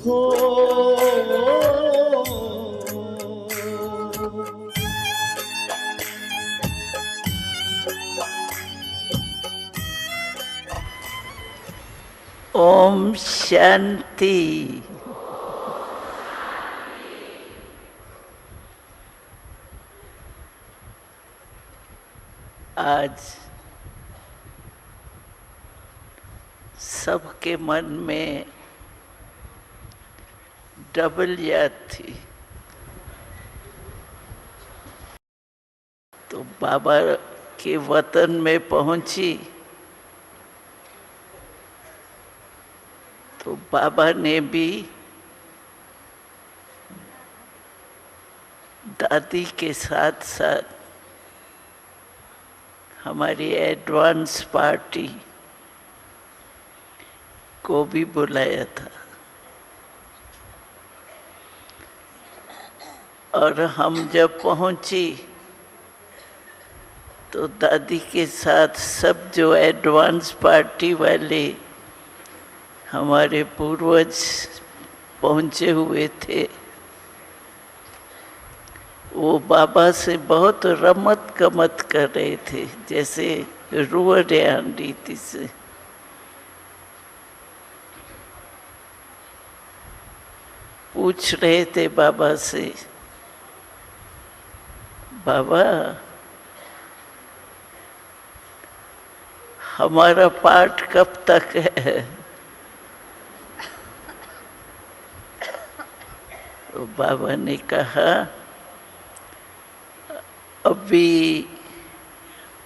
हो। ओम शांति। आज सबके मन में डबल याद थी। तो बाबा के वतन में पहुंची तो बाबा ने भी दादी के साथ साथ हमारी एडवांस पार्टी को भी बुलाया था। और हम जब पहुंची तो दादी के साथ सब जो एडवांस पार्टी वाले हमारे पूर्वज पहुंचे हुए थे, वो बाबा से बहुत रमत गमत कर रहे थे, जैसे रुअरियान रीति से। पूछ रहे थे बाबा से, बाबा हमारा पाठ कब तक है? तो बाबा ने कहा, अभी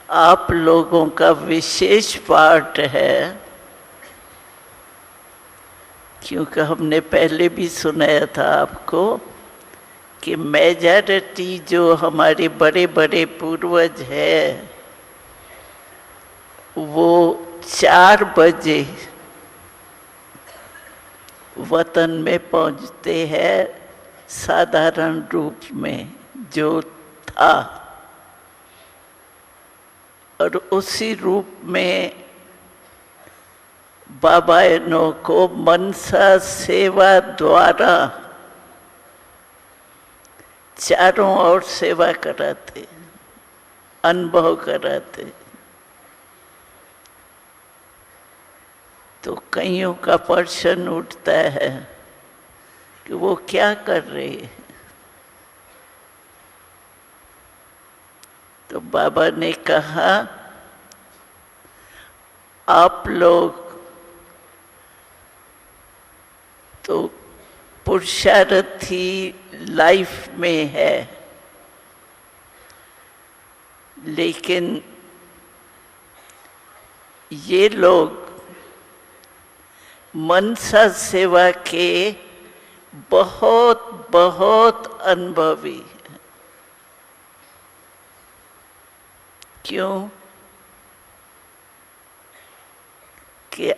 आप लोगों का विशेष पाठ है, क्योंकि हमने पहले भी सुनाया था आपको कि मेजॉरिटी जो हमारे बड़े बड़े पूर्वज है वो 4 बजे वतन में पहुंचते हैं साधारण रूप में जो था, और उसी रूप में बाबा इन्हों को मनसा सेवा द्वारा चारों ओर सेवा कराते, अनुभव कराते। तो कईयों का प्रश्न उठता है कि वो क्या कर रहे हैं। तो बाबा ने कहा, आप लोग तो पुरुषार्थी लाइफ में है, लेकिन ये लोग मनसा सेवा के बहुत बहुत अनुभवी हैं। क्यों? कि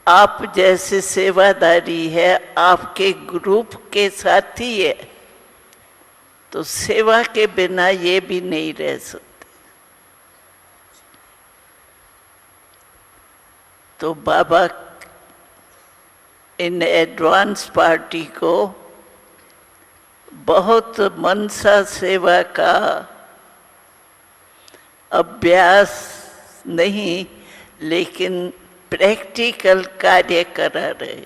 आप जैसे सेवादारी है, आपके ग्रुप के साथी है, तो सेवा के बिना ये भी नहीं रह सकते। तो बाबा इन एडवांस पार्टी को बहुत मनसा सेवा का अभ्यास नहीं, लेकिन प्रैक्टिकल कार्य करा रहे।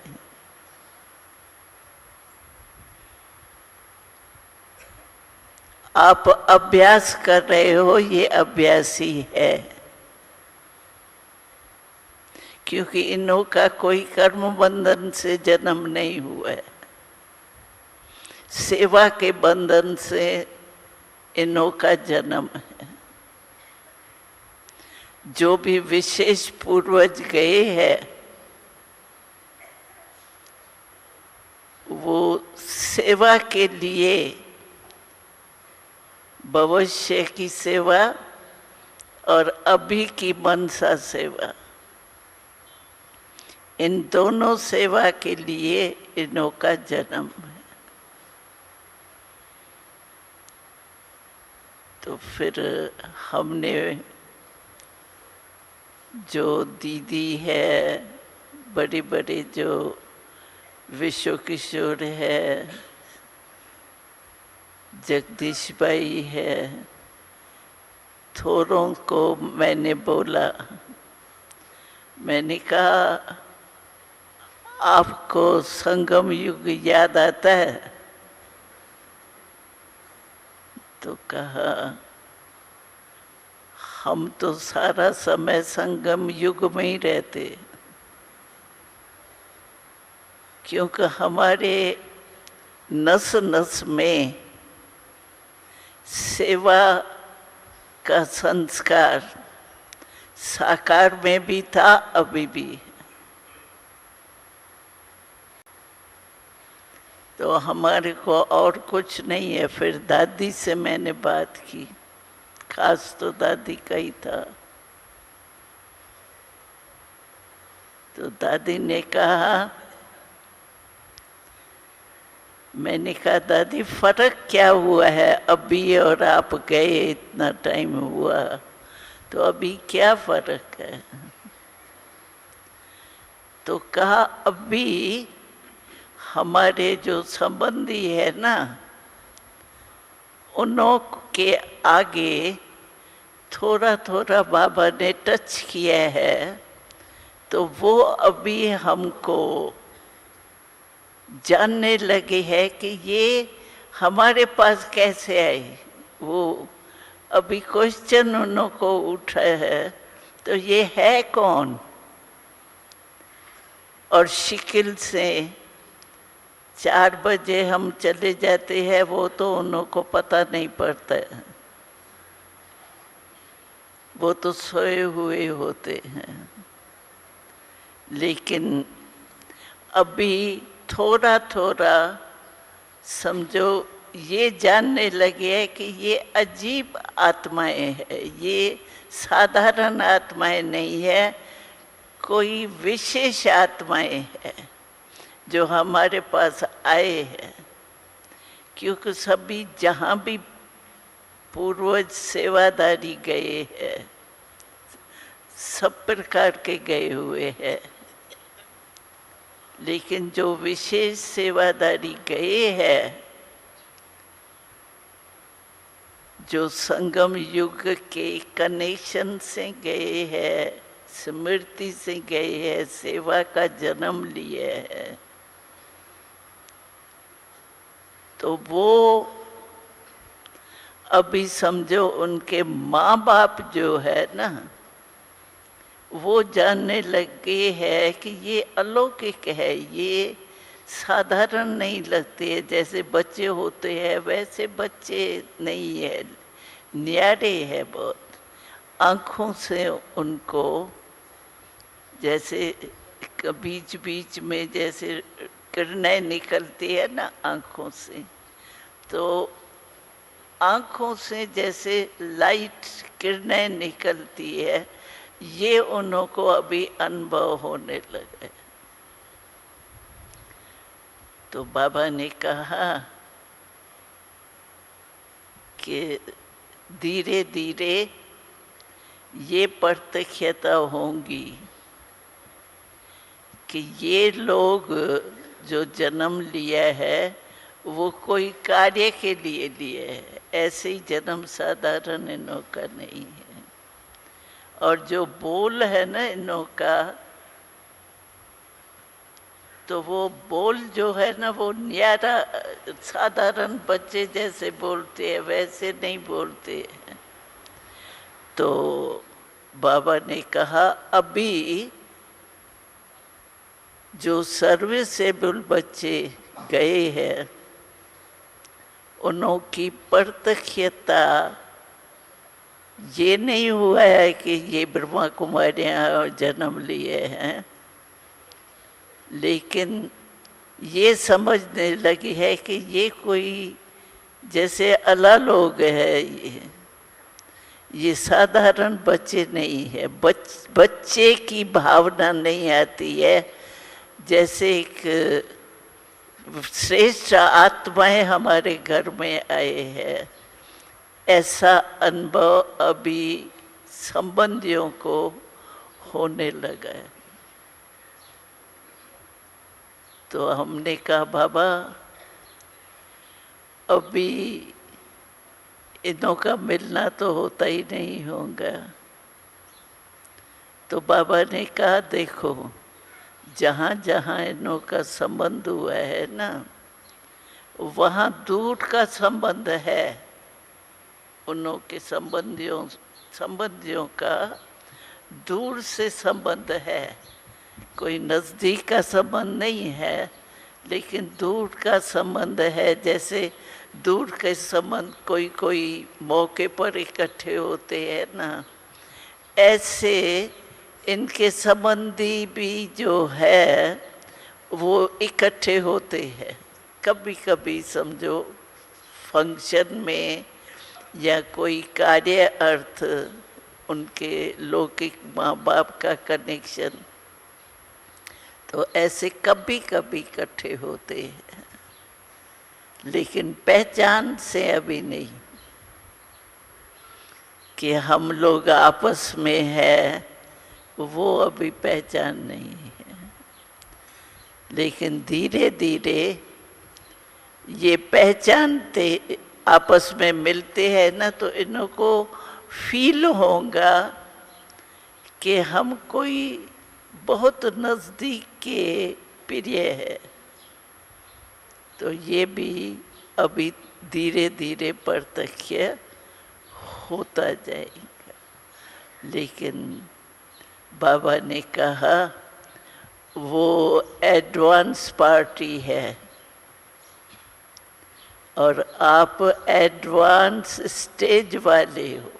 आप अभ्यास कर रहे हो, ये अभ्यासी है, क्योंकि इन्हों का कोई कर्म बंधन से जन्म नहीं हुआ है, सेवा के बंधन से इन्हों का जन्म है। जो भी विशेष पूर्वज गए हैं वो सेवा के लिए, भविष्य की सेवा और अभी की मनसा सेवा, इन दोनों सेवा के लिए इन्हों का जन्म है। तो फिर हमने जो दीदी है, बड़े बड़े जो विश्व किशोर है, जगदीश भाई है। थोरों को मैंने बोला, मैंने कहा आपको संगम युग याद आता है? तो कहा हम तो सारा समय संगम युग में ही रहते, क्योंकि हमारे नस नस में सेवा का संस्कार साकार में भी था, अभी भी। तो हमारे को और कुछ नहीं है। फिर दादी से मैंने बात की, खास तो दादी का ही था। तो दादी ने कहा, मैंने कहा दादी फर्क क्या हुआ है अभी और आप गए इतना टाइम हुआ, तो अभी क्या फर्क है? तो कहा अभी हमारे जो संबंधी है ना, उन्हों के आगे थोड़ा थोड़ा बाबा ने टच किया है, तो वो अभी हमको जानने लगे हैं कि ये हमारे पास कैसे आए। वो अभी क्वेश्चन उन्हों को उठा है, तो ये है कौन? और शिकिल से 4 बजे हम चले जाते हैं, वो तो उन्हों को पता नहीं पड़ता है, वो तो सोए हुए होते हैं। लेकिन अभी थोड़ा थोड़ा समझो ये जानने लगे हैं कि ये अजीब आत्माएं हैं, ये साधारण आत्माएं नहीं है, कोई विशेष आत्माएं हैं जो हमारे पास आए हैं। क्योंकि सभी जहाँ भी पूर्वज सेवादारी गए हैं, सब प्रकार के गए हुए हैं, लेकिन जो विशेष सेवादारी गए हैं, जो संगम युग के कनेक्शन से गए हैं, स्मृति से गए हैं, सेवा का जन्म लिए हैं, तो वो अभी समझो उनके माँ बाप जो है ना, वो जानने लगे हैं कि ये अलौकिक है, ये साधारण नहीं लगते है। जैसे बच्चे होते हैं वैसे बच्चे नहीं है, न्यारे है बहुत। आँखों से उनको जैसे बीच बीच में जैसे किरणें निकलती है ना आँखों से, तो आँखों से जैसे लाइट किरणें निकलती है, ये उन्हों को अभी अनुभव होने लगे। तो बाबा ने कहा कि धीरे धीरे ये प्रत्यक्षता होंगी कि ये लोग जो जन्म लिया है वो कोई कार्य के लिए लिए है, ऐसे ही जन्म साधारण इन्हों का नहीं है। और जो बोल है ना इन्हों का, तो वो बोल जो है ना वो न्यारा साधारण बच्चे जैसे बोलते हैं वैसे नहीं बोलते हैं। तो बाबा ने कहा अभी जो सर्विसेबल बच्चे गए हैं उन्हों की प्रत्यक्षता ये नहीं हुआ है कि ये ब्रह्मा कुमारियाँ जन्म लिए हैं, लेकिन ये समझने लगी है कि ये कोई जैसे अला लोग है, ये साधारण बच्चे नहीं है। बच्चे की भावना नहीं आती है, जैसे एक श्रेष्ठ आत्माएं हमारे घर में आए हैं, ऐसा अनुभव अभी संबंधियों को होने लगा है। तो हमने कहा बाबा अभी इनों का मिलना तो होता ही नहीं होगा। तो बाबा ने कहा देखो जहाँ जहाँ इनों का संबंध हुआ है ना, वहाँ दूर का संबंध है। उनों के संबंधियों का दूर से संबंध है, कोई नज़दीक का संबंध नहीं है, लेकिन दूर का संबंध है। जैसे दूर के संबंध कोई कोई मौके पर इकट्ठे होते हैं ना, ऐसे इनके संबंधी भी जो है वो इकट्ठे होते हैं। कभी कभी समझो फंक्शन में या कोई कार्य अर्थ, उनके लौकिक माँ बाप का कनेक्शन, तो ऐसे कभी कभी इकट्ठे होते हैं, लेकिन पहचान से अभी नहीं कि हम लोग आपस में है, वो अभी पहचान नहीं है। लेकिन धीरे धीरे ये पहचानते आपस में मिलते हैं ना, तो इन्हों को फील होगा कि हम कोई बहुत नज़दीक के प्रिय है। तो ये भी अभी धीरे धीरे प्रत्यक्ष होता जाएगा। लेकिन बाबा ने कहा वो एडवांस पार्टी है और आप एडवांस स्टेज वाले हो।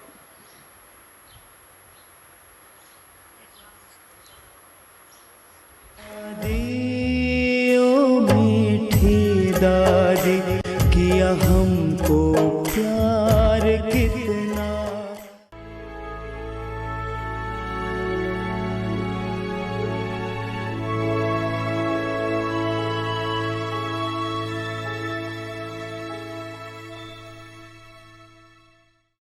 मीठी दादी किया हमको